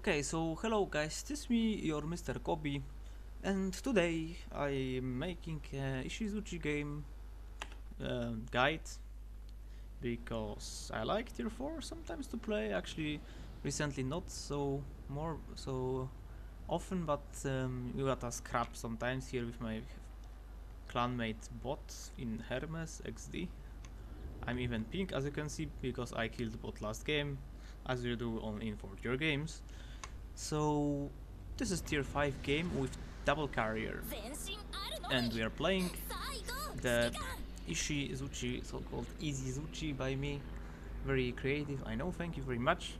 Okay, so hello guys, this is me, your Mr. Kobe, and today I'm making a Ishizuchi game guide because I like tier 4 sometimes to play, actually recently not so often, but you gotta scrap sometimes here with my clanmate bot in Hermes XD. I'm even pink as you can see because I killed the bot last game, as you do on in 4 games. So this is tier 5 game with double carrier, and we are playing the Ishizuchi, so-called Ishizuchi by me. Very creative, I know, thank you very much.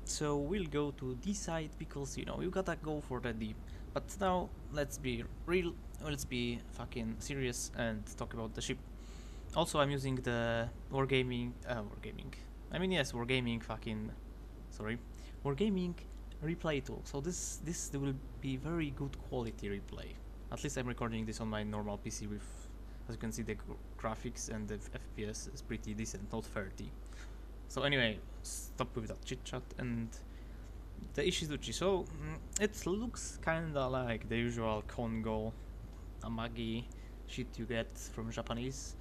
So we'll go to D side because you know you gotta go for the deep. But now let's be real, let's be fucking serious and talk about the ship. Also I'm using the Wargaming, I mean yes, Wargaming fucking, sorry, Wargaming replay tool. So this will be very good quality replay. At least I'm recording this on my normal PC with, as you can see, the graphics and the FPS is pretty decent, not 30. So anyway, stop with that chit chat and the Ishizuchi. So it looks kinda like the usual Kongo Amagi shit you get from Japanese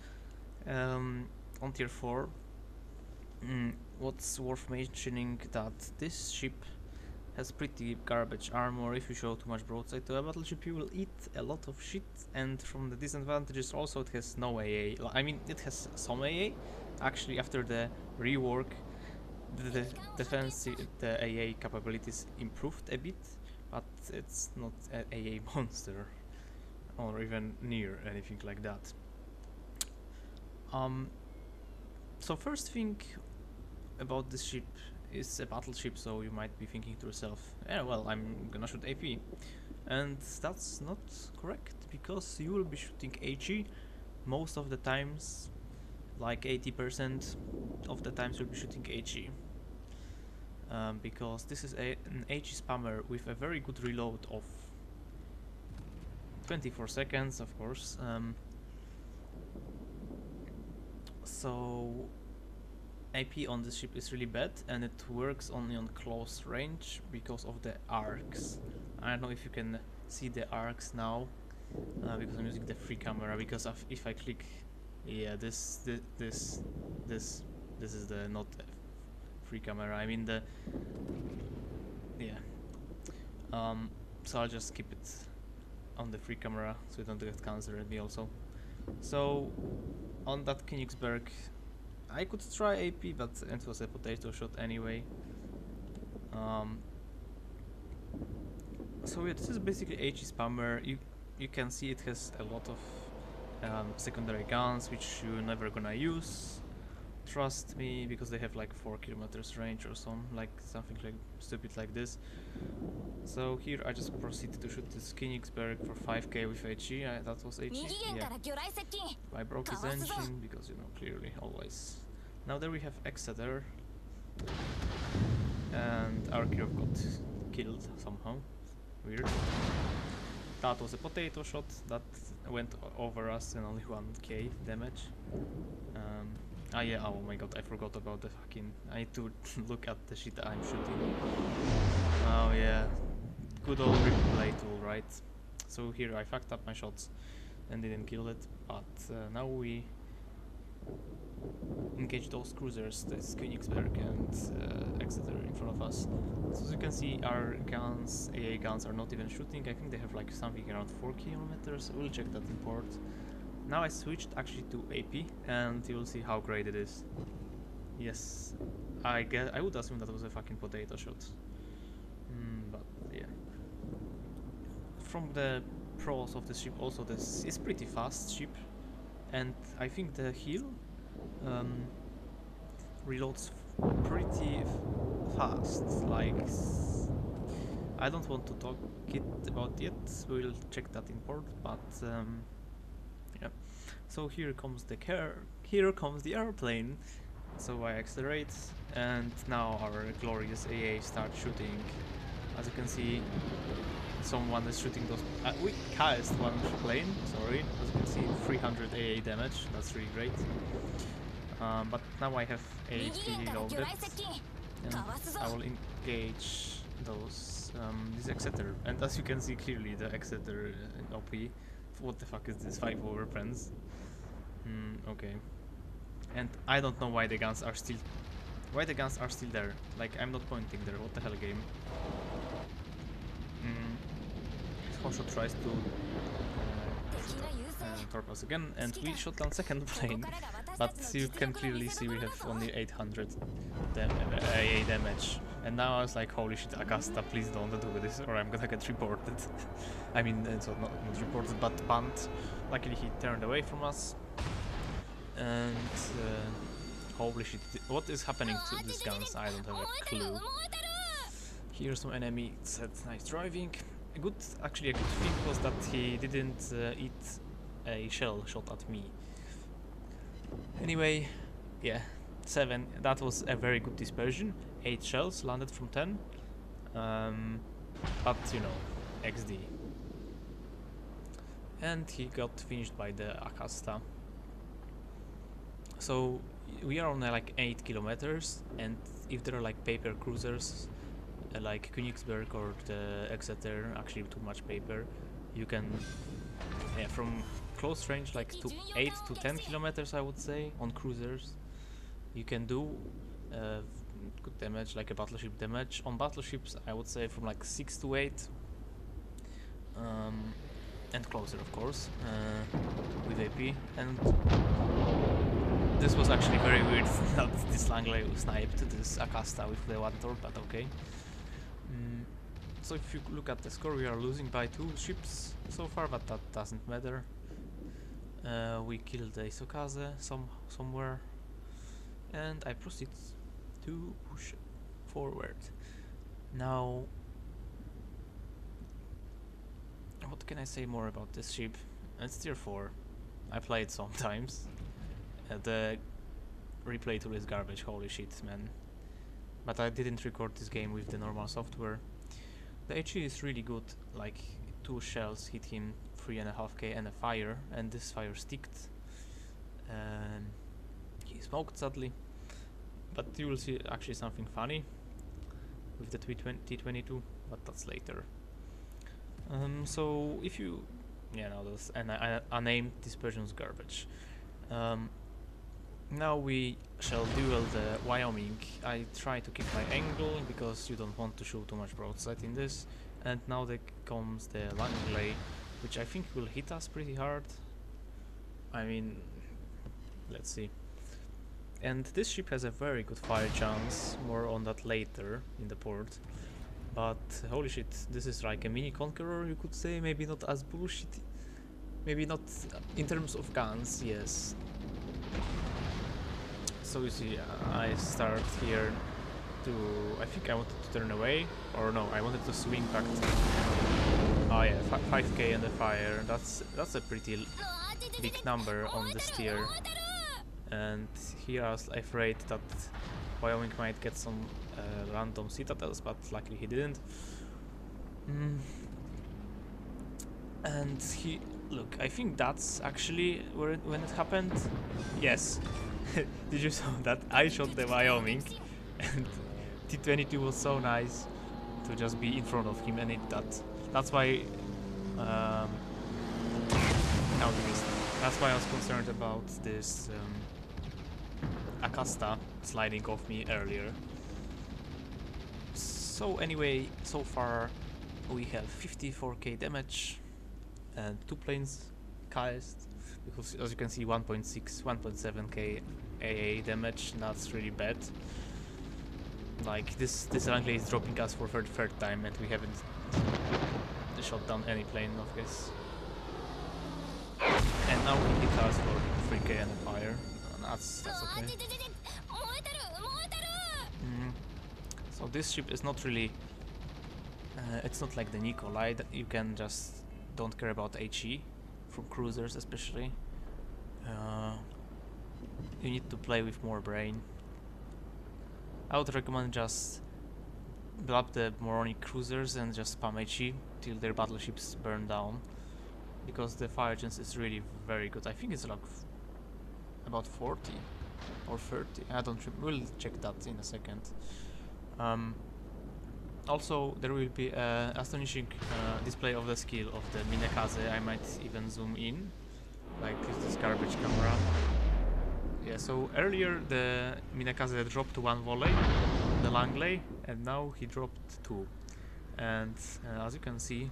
on tier 4. What's worth mentioning that this ship has pretty garbage armor. If you show too much broadside to a battleship, you will eat a lot of shit. And from the disadvantages, also it has no AA. I mean, it has some AA. Actually, after the rework, the defense, the AA capabilities improved a bit, but it's not an AA monster, or even near anything like that. So first thing about this ship is a battleship, so you might be thinking to yourself, yeah, well, I'm gonna shoot AP. And that's not correct, because you will be shooting HE most of the times, like 80% of the times you'll be shooting HE. Because this is an HE spammer with a very good reload of 24 seconds, of course. So AP on this ship is really bad, and it works only on close range because of the arcs. I don't know if you can see the arcs now, because I'm using the free camera. Because if I click, yeah, this is the not free camera. I mean the, yeah. So I'll just keep it on the free camera so you don't get cancer at me also. So on that Königsberg, I could try AP, but it was a potato shot anyway. So yeah, this is basically HE spammer. You can see it has a lot of secondary guns which you're never gonna use. Trust me, because they have like 4 kilometers range or something like stupid like this. So here I just proceeded to shoot this Königsberg for 5k with HE. That was HE. Yeah. I broke his engine because, you know, clearly always. Now there we have Exeter, and our Kirov got killed somehow. Weird. That was a potato shot that went over us and only 1k damage. Yeah, oh my god, I forgot about the fucking... I need to look at the shit I'm shooting. Oh yeah, good old replay tool, right? So here I fucked up my shots and didn't kill it, but now we engage those cruisers, this Königsberg and Exeter in front of us. So as you can see, our guns, AA guns, are not even shooting. I think they have like something around 4 kilometers. We'll check that in port. Now I switched actually to AP, and you'll see how great it is. Yes, I would assume that was a fucking potato shot. But yeah. From the pros of the ship, also this is pretty fast ship, and I think the heal reloads pretty fast. Like, I don't want to talk about yet. We'll check that in port, but yeah. So here comes the airplane. So I accelerate, and now our glorious AA starts shooting. As you can see, someone is shooting those. We cast one plane, sorry. As you can see, 300 AA damage. That's really great. But now I have HP reloaded. and I will engage those this Exeter, and as you can see clearly the Exeter OP. What the fuck is this? 5 overpens. Okay. And I don't know why the guns are still there. Like, I'm not pointing there. What the hell, game? Hosho tries to torp us again, and we shot down second plane, but you can clearly see we have only 800 AA damage. And now I was like, holy shit, Akasta, please don't do this or I'm gonna get reported. I mean, so not reported, but banned. Luckily he turned away from us. And holy shit, what is happening to these guns? I don't have a clue. Here's some enemy, said nice driving. Actually a good thing was that he didn't eat a shell shot at me. Anyway, yeah, 7, that was a very good dispersion. 8 shells landed from 10, but you know, XD. And he got finished by the Akasta. So we are on like 8 kilometers, and if there are like paper cruisers like Königsberg or the Exeter, actually too much paper, you can from close range, like to 8 to 10 kilometers I would say, on cruisers you can do good damage, like a battleship damage. On battleships I would say from like 6 to 8, and closer of course, with AP. And this was actually very weird that this Langley sniped this Akasta with the 1 torp, but okay. So if you look at the score, we are losing by 2 ships so far, but that doesn't matter. We killed the Isokaze somewhere, and I proceed to push forward. Now, what can I say more about this ship? It's tier 4. I play it sometimes. The replay tool is garbage, holy shit, man. But I didn't record this game with the normal software. The HE is really good, like 2 shells hit him 3.5k and a fire, and this fire sticked. He smoked sadly, but you will see actually something funny with the T22, but that's later. So if you, no, those unnamed dispersion's garbage. Now we shall duel the Wyoming. I try to keep my angle because you don't want to shoot too much broadside in this. And now there comes the Langley, which I think will hit us pretty hard. I mean, let's see. And this ship has a very good fire chance, more on that later in the port. But holy shit, this is like a mini Conqueror, you could say. Maybe not as bullshit. Maybe not in terms of guns, yes. So you see, I start here to, I think I wanted to turn away, or no, I wanted to swing back to, oh yeah, 5k and the fire. That's a pretty big number on this tier. And here I was afraid that Wyoming might get some random citadels, but luckily he didn't. And look, I think that's actually when it happened. Yes. Did you saw that? I shot the Wyoming, and T22 was so nice to just be in front of him and hit that. That's why that's why I was concerned about this Akasta sliding off me earlier. So anyway, so far we have 54k damage and 2 planes cast, because as you can see 1.6, 1.7k AA damage, that's really bad. Like this Langley is dropping us for third time and we haven't shot down any plane of his. And now he hit us for 3k and a fire. That's okay. So this ship is not really, it's not like the Nikolai that you can just don't care about HE, from cruisers especially. You need to play with more brain. I would recommend just blab the moronic cruisers and just spam HE till their battleships burn down, because the fire chance is really very good. I think it's like about 40 or 30. I don't. We'll check that in a second. Um, Also, there will be an astonishing display of the skill of the Minekaze. I might even zoom in, like this garbage camera. Yeah, so earlier the Minekaze dropped one volley, the Langley, and now he dropped two. And as you can see,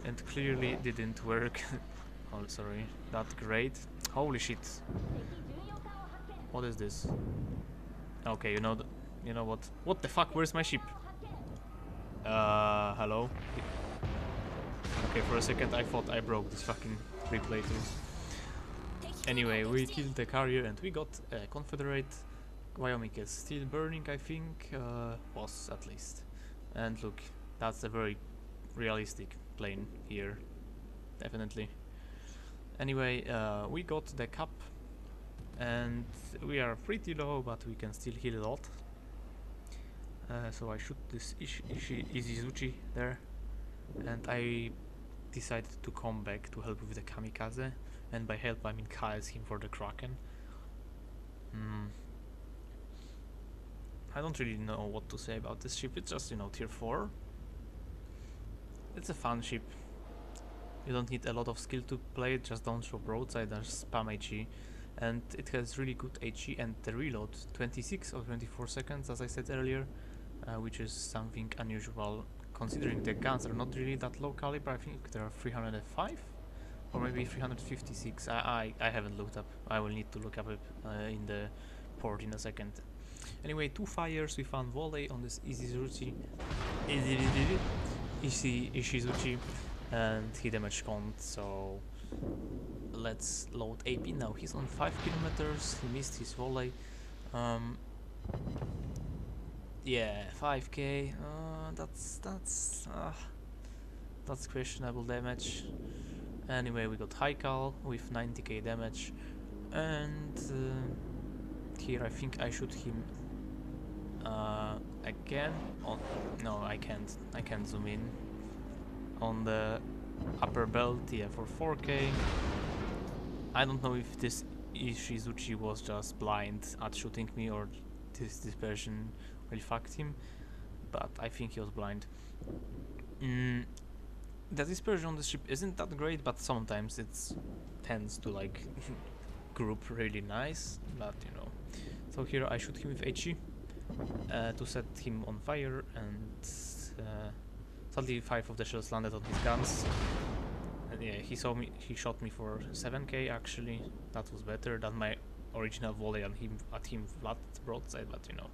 it clearly didn't work. Oh, sorry, that great. Holy shit. What is this? Okay, you know what? What the fuck? Where's my ship? Hello? Okay, for a second I thought I broke this fucking replay too. Anyway, we killed the carrier and we got a Confederate. Wyoming is still burning, I think. Was at least. And look, that's a very realistic plane here. Definitely. Anyway, we got the cap. And we are pretty low, but we can still heal a lot. So I shoot this Ishizuchi there, and I decided to come back to help with the kamikaze, and by help I mean KS him for the Kraken. I don't really know what to say about this ship. It's just, you know, tier 4. It's a fun ship. You don't need a lot of skill to play it, just don't show broadside and spam HE. And it has really good HE, and the reload 26 or 24 seconds as I said earlier, which is something unusual considering the guns are not really that low caliber. I think there are 305 or maybe 356. I haven't looked up. I will need to look up it in the port in a second. Anyway, 2 fires with one volley on this Ishizuchi, and he damage count, so let's load AP now. He's on 5 kilometers. He missed his volley. Yeah, 5k. That's questionable damage. Anyway, we got Haikal with 90k damage, and here I think I shoot him again. On no, I can't. I can't zoom in on the upper belt. Yeah, for 4k. I don't know if this Ishizuchi was just blind at shooting me or this dispersion really fucked him, but I think he was blind. The dispersion on the ship isn't that great, but sometimes it tends to like group really nice, but you know. So here I shoot him with HE to set him on fire, and sadly 5 of the shells landed on his guns. And yeah, he shot me for 7k actually. That was better than my original volley at him flat broadside, but you know,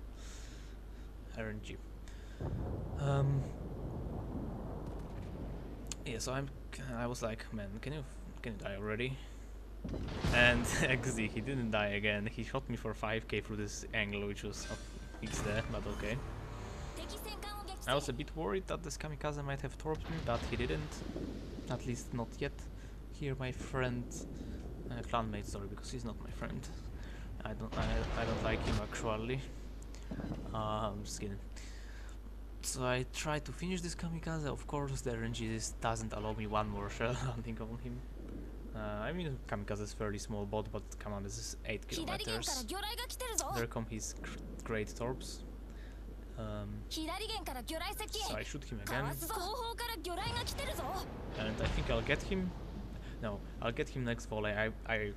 RNG. Yeah, so I was like, man, can you die already? And XD, he didn't die again. He shot me for 5k through this angle, which was fixed there, but okay. I was a bit worried that this kamikaze might have torped me, but he didn't. At least not yet. Here my friend, clanmate, sorry, because he's not my friend. I don't like him actually. I'm just kidding. So I try to finish this kamikaze. Of course, the RNG doesn't allow me one more shell landing on him. I mean, kamikaze is fairly small bot, but come on, this is 8 kilometers. There come his great torps. So I shoot him again, and I think I'll get him. No, I'll get him next volley. I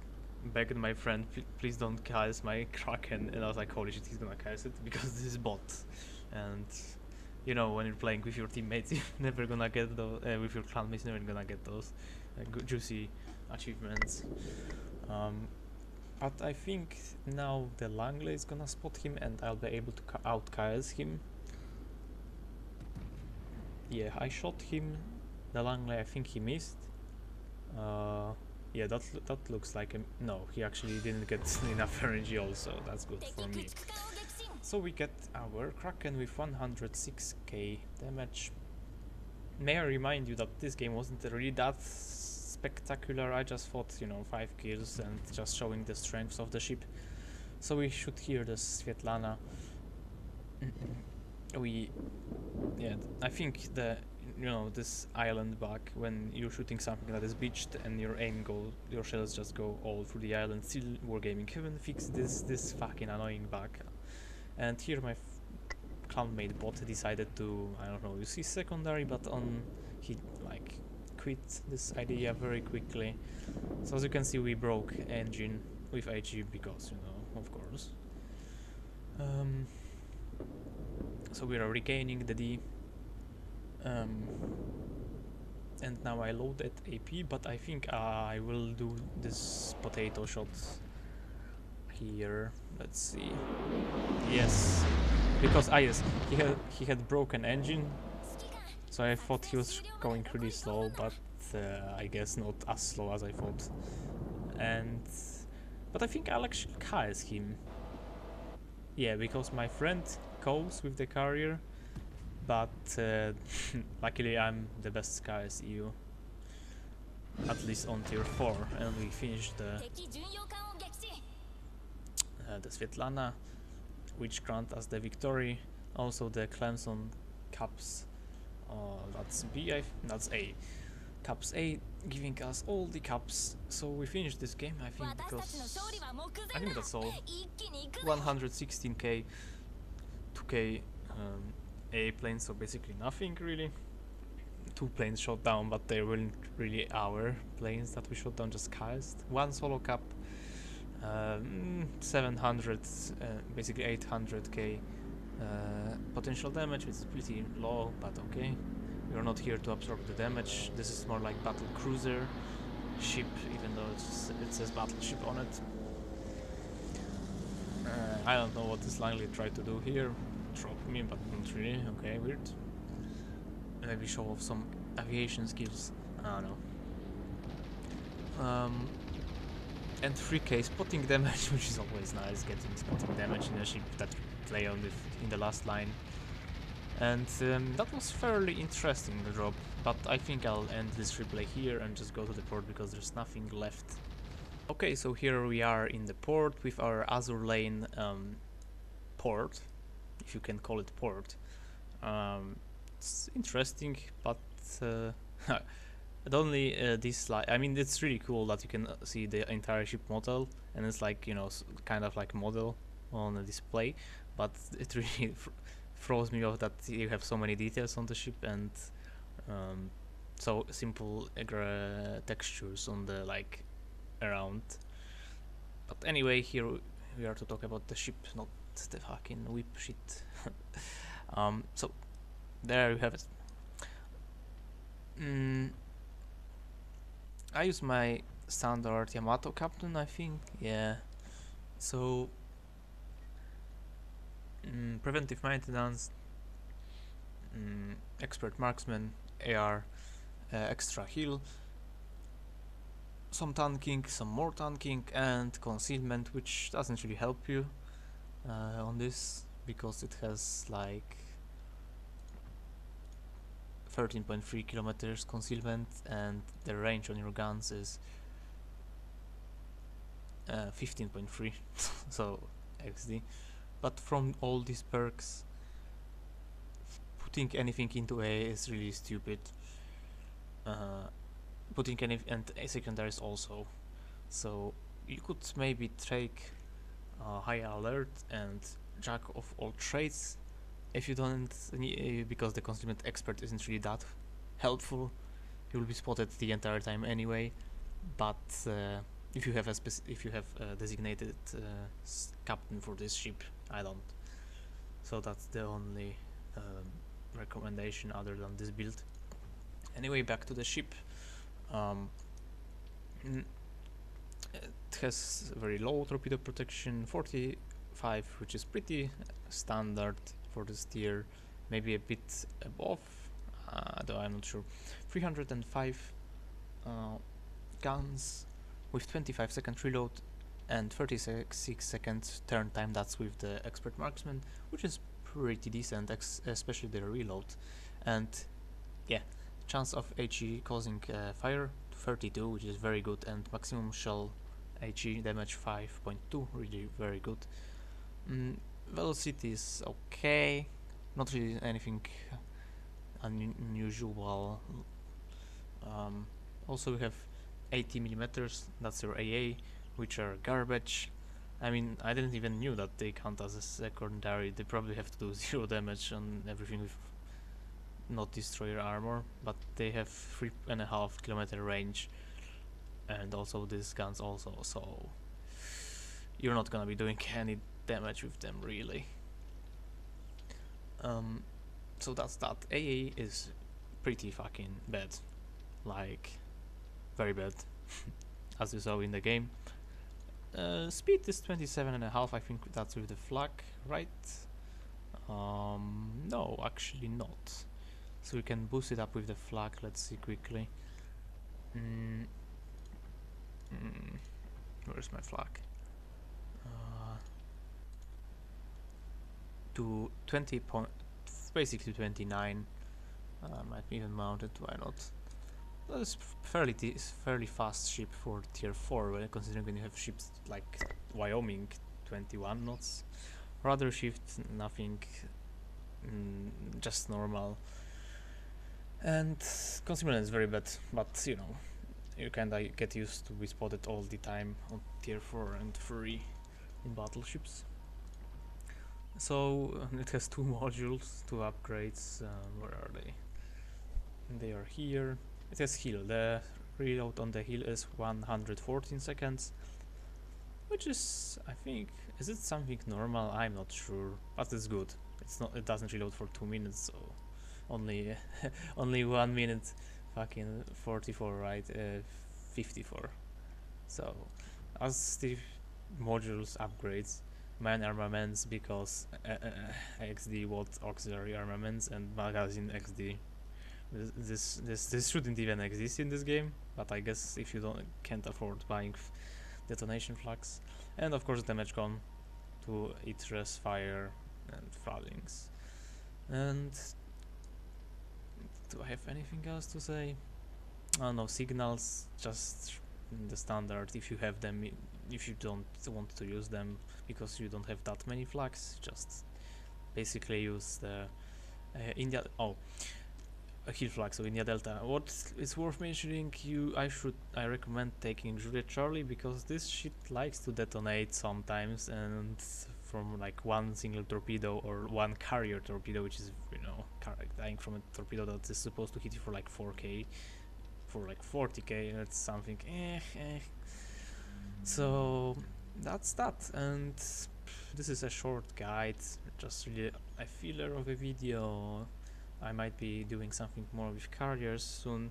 begged my friend, please don't KS my Kraken, and I was like, holy shit, he's gonna KS it because this is bot. And you know, when you're playing with your teammates, you're never gonna get those. With your clanmates, you're never gonna get those good, juicy achievements. But I think now the Langley is gonna spot him, and I'll be able to out KS him. Yeah, I shot him. The Langley, I think he missed. Yeah, that looks like no, he actually didn't get enough RNG also. That's good for me. So we get our Kraken with 106k damage. May I remind you that this game wasn't really that spectacular. I just thought, you know, 5 kills and just showing the strengths of the ship. So we shoot here the Svetlana. Yeah, I think this island bug, when you're shooting something that is beached and your shells just go all through the island. Still Wargaming haven't fixed this fucking annoying bug. And here my clanmate bot decided to, I don't know, use his secondary, but he like quit this idea very quickly. So as you can see, we broke engine with HE because, you know, of course. So we are regaining the D. And now I load at AP, but I think I will do this potato shot here. Let's see. Yes, because yes, he had broken engine, so I thought he was going really slow, but I guess not as slow as I thought. But I think I'll actually KS him. Yeah, because my friend goes with the carrier, but luckily I'm the best KS EU, at least on tier 4, and we finished the Svetlana, which grant us the victory. Also the Clemson Cups, that's B, that's A. Cups A, giving us all the cups. So we finished this game, I think, because I think that's all. 116k, 2k A planes, so basically nothing really. 2 planes shot down, but they weren't really our planes that we shot down, just cast. 1 solo cup, 700, basically 800k potential damage, which is pretty low, but okay. We are not here to absorb the damage. This is more like battle cruiser ship, even though it says battleship on it. I don't know what this Langley tried to do here. Drop me, but not really. Okay, weird. Maybe show off some aviation skills. I don't know. And 3k spotting damage, which is always nice, getting spotting damage in a ship that we play on in the last line. And that was fairly interesting, the drop, but I think I'll end this replay here and just go to the port because there's nothing left. Okay, so here we are in the port with our Azur Lane port, if you can call it port. It's interesting, but only this slide. I mean, it's really cool that you can see the entire ship model, and it's like, you know, kind of like model on a display, but it really throws me off that you have so many details on the ship and so simple textures on the like around. But anyway, here we are to talk about the ship, not the fucking whip shit. So there you have it. I use my standard Yamato Captain, I think. Yeah. So preventive maintenance, expert marksman, AR, extra heal, some tanking, some more tanking, and concealment, which doesn't really help you on this because it has like 13.3 kilometers concealment, and the range on your guns is 15.3 so XD. But from all these perks, putting anything into A is really stupid. Putting any and secondaries also. So you could maybe take high alert and jack of all trades if you don't because the concealment expert isn't really that helpful. You will be spotted the entire time anyway. But if you have a designated captain for this ship, I don't. So that's the only recommendation other than this build. Anyway, back to the ship. It has very low torpedo protection, 45, which is pretty standard for this tier, maybe a bit above, though I'm not sure. 305 guns with 25 second reload and 36 seconds turn time. That's with the expert marksman, which is pretty decent, especially the reload. And yeah, chance of HE causing fire 32, which is very good, and maximum shell HE damage 5.2, really very good. Velocity is okay, not really anything unusual. Also we have 80 millimeters, that's your AA, which are garbage. I mean, I didn't even knew that they count as a secondary. They probably have to do 0 damage on everything with not destroyer armor, but they have 3.5 kilometer range, and also these guns also, so you're not gonna be doing any damage with them really. So that's that. AA is pretty fucking bad, like very bad, as you saw in the game. Speed is 27.5. I think that's with the flag, right? No, actually not. So we can boost it up with the flag. Let's see quickly. Where's my flag? To 20 point, basically 29. Might be even mounted. Why not? That is fairly fast ship for tier 4, when considering when you have ships like Wyoming, 21 knots. Rudder shift, nothing, just normal. And consumer is very bad, but you know, you kinda get used to be spotted all the time on tier 4 and 3 in battleships. So it has 2 modules, 2 upgrades. Where are they? They are here. It has heal. The reload on the heal is 114 seconds, which is, I think, is it something normal? I'm not sure, but it's good. It's not. It doesn't reload for 2 minutes, so only only 1 minute, fucking 44, right? 54. So as the modules upgrades, main armaments because XD what auxiliary armaments and magazine XD. This shouldn't even exist in this game, but I guess if you can't afford buying detonation flags, and of course damage gun to Itres, fire, and floodings. And do I have anything else to say? Oh no, signals, just the standard. If you have them, if you don't want to use them because you don't have that many flags, just basically use the India. Oh, a heal flag, so India Delta. What is worth mentioning, I recommend taking Juliet Charlie, because this shit likes to detonate sometimes, and from like one single torpedo or one carrier torpedo, which is, you know, dying from a torpedo that is supposed to hit you for like 4k, for like 40k, and it's something So that's that, and this is a short guide, just really a filler of a video. I might be doing something more with carriers soon,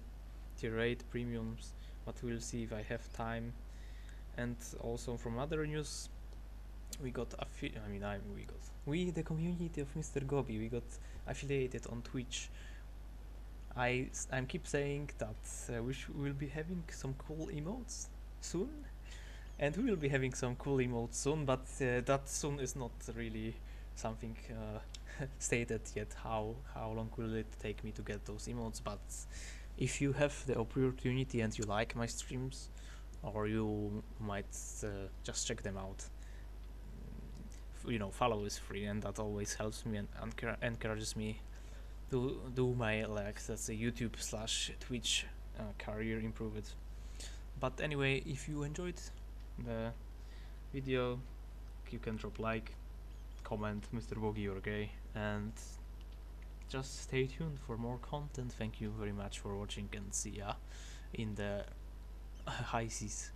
tier 8 premiums, but we'll see if I have time. And also from other news, we got we the community of Mr. Gobi, we got affiliated on Twitch. I keep saying that we'll be having some cool emotes soon, and we will be having some cool emotes soon, but that soon is not really something stated yet. How long will it take me to get those emotes? But if you have the opportunity and you like my streams, or you might just check them out, you know, follow is free, and that always helps me and encourages me to do my, like, let's say, YouTube / Twitch career, improve it. But anyway, if you enjoyed the video, you can drop like, comment, Mr. Bogi, you're gay, and just stay tuned for more content. Thank you very much for watching, and see ya in the high seas.